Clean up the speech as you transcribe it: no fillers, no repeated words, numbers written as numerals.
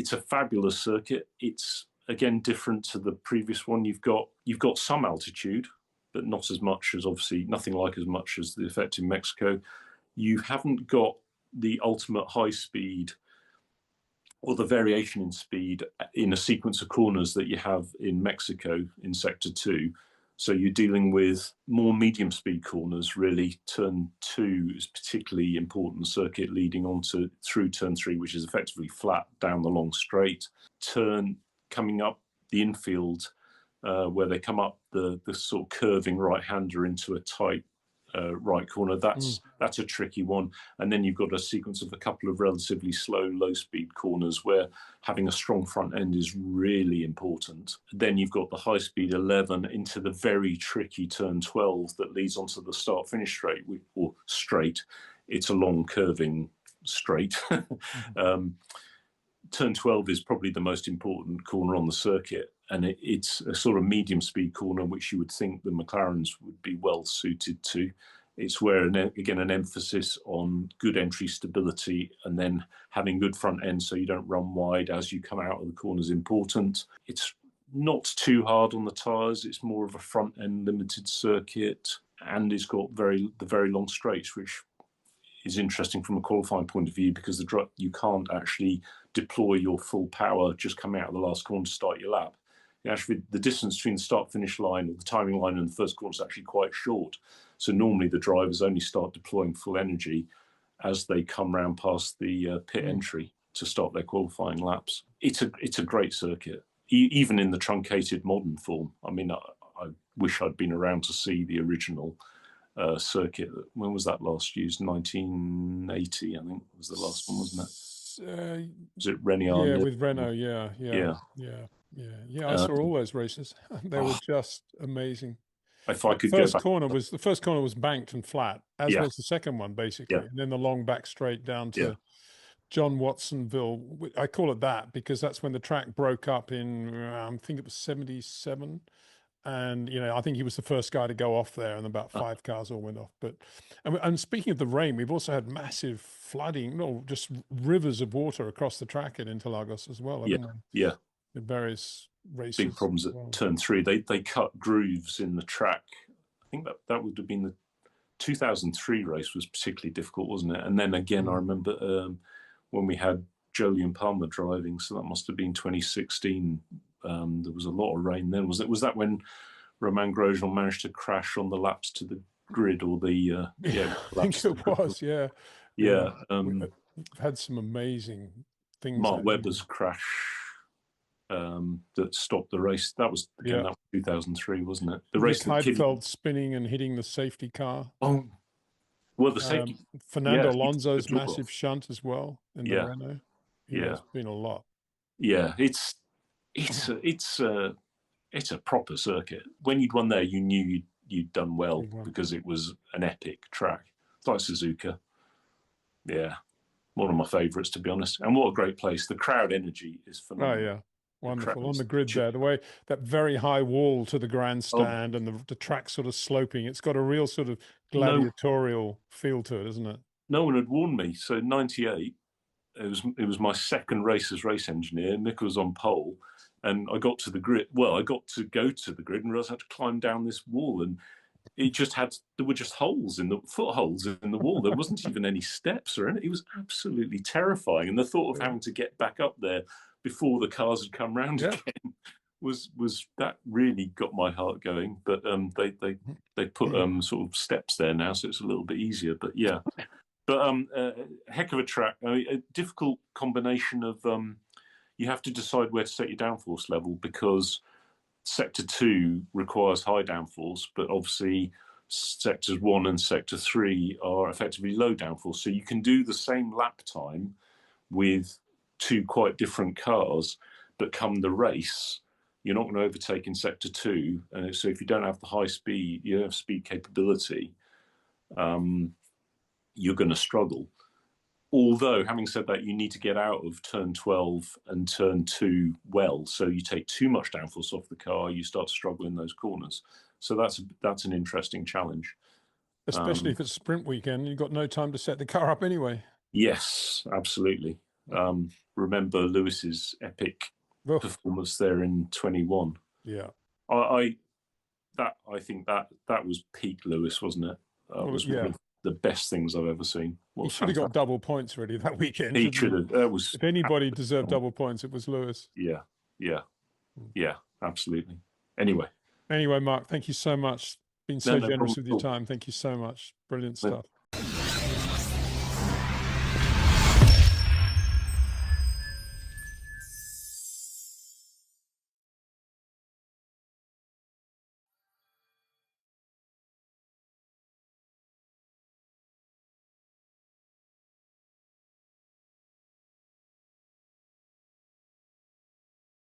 it's a fabulous circuit. It's again different to the previous one. You've got some altitude, but not as much as, obviously nothing like as much as the effect in Mexico. You haven't got the ultimate high speed or the variation in speed in a sequence of corners that you have in Mexico in Sector 2. So you're dealing with more medium speed corners, really. Turn 2 is particularly important circuit leading on to through Turn 3, which is effectively flat down the long straight. Turn coming up the infield, where they come up the sort of curving right-hander into a tight right corner. That's a tricky one. And then you've got a sequence of a couple of relatively slow, low-speed corners where having a strong front end is really important. Then you've got the high-speed 11 into the very tricky turn 12 that leads onto the start-finish straight, or straight. It's a long, curving straight. Turn 12 is probably the most important corner on the circuit, and it's a sort of medium speed corner, which you would think the McLarens would be well suited to. It's where, again, an emphasis on good entry stability and then having good front end so you don't run wide as you come out of the corner is important. It's not too hard on the tyres. It's more of a front end limited circuit, and it's got the very long straights, which is interesting from a qualifying point of view because you can't actually deploy your full power just coming out of the last corner to start your lap. Actually, the distance between the start-finish line, or the timing line, and the first corner is actually quite short. So normally the drivers only start deploying full energy as they come round past the pit entry to start their qualifying laps. It's a great circuit, even in the truncated modern form. I mean, I wish I'd been around to see the original circuit. When was that last used? 1980, I think, was the last one, wasn't it? Was it Renault? Yeah, with Renault, yeah. I saw all those races. They were just amazing. If I could the first corner was banked and flat, as Yeah. was the second one, basically. Yeah. And then the long back straight down to John Watsonville. I call it that because that's when the track broke up in, I think it was 77. And, I think he was the first guy to go off there, and about 5 cars all went off. But, and speaking of the rain, we've also had massive flooding, just rivers of water across the track at Interlagos as well. Yeah. In various races. Big problems at Turn 3. They cut grooves in the track. I think that would have been the 2003 race was particularly difficult, wasn't it? And then again, I remember when we had Jolyon Palmer driving, so that must have been 2016. There was a lot of rain then. Was that when Romain Grosjean managed to crash on the laps to the grid, or the I think it was, yeah. We've had some amazing things. Mark Webber's crash that stopped the race. That was 2003, wasn't it? The race Nick Heidfeld spinning and hitting the safety car. Oh, well, the safety. Fernando Alonso's massive shunt as well in the Renault. It's been a lot. Yeah, it's a proper circuit. When you'd won there, you knew you'd done well because it was an epic track. It's like Suzuka. Yeah, one of my favourites, to be honest. And what a great place. The crowd energy is phenomenal. Oh, yeah. Wonderful. On the grid there, the way that very high wall to the grandstand and the track sort of sloping, it's got a real sort of gladiatorial feel to it, isn't it? No one had warned me. So in 98, it was my second race as race engineer. Nick was on pole, and I got to the grid. Well, I got to go to the grid and realised I had to climb down this wall, and there were just footholds in the wall. There wasn't even any steps or anything. It was absolutely terrifying. And the thought of having to get back up there before the cars had come round again was that really got my heart going. But they put sort of steps there now, so it's a little bit easier. But yeah, heck of a track. I mean, a difficult combination of you have to decide where to set your downforce level, because Sector 2 requires high downforce, but obviously Sectors 1 and Sector 3 are effectively low downforce. So you can do the same lap time with 2 quite different cars, but come the race, you're not going to overtake in Sector 2. And so if you don't have the high speed, you don't have speed capability, you're going to struggle. Although, having said that, you need to get out of Turn 12 and Turn 2 well. So you take too much downforce off the car, you start to struggle in those corners. So that's an interesting challenge. Especially if it's sprint weekend, you've got no time to set the car up anyway. Yes, absolutely. Remember Lewis's epic performance there in 21. Yeah, I think that was peak Lewis, wasn't it? That was one of the best things I've ever seen. He should have got double points really that weekend. He should have. That was, if anybody deserved double points, it was Lewis. Yeah, absolutely. Anyway, Mark, thank you so much. Been so generous with your time. Thank you so much. Brilliant stuff.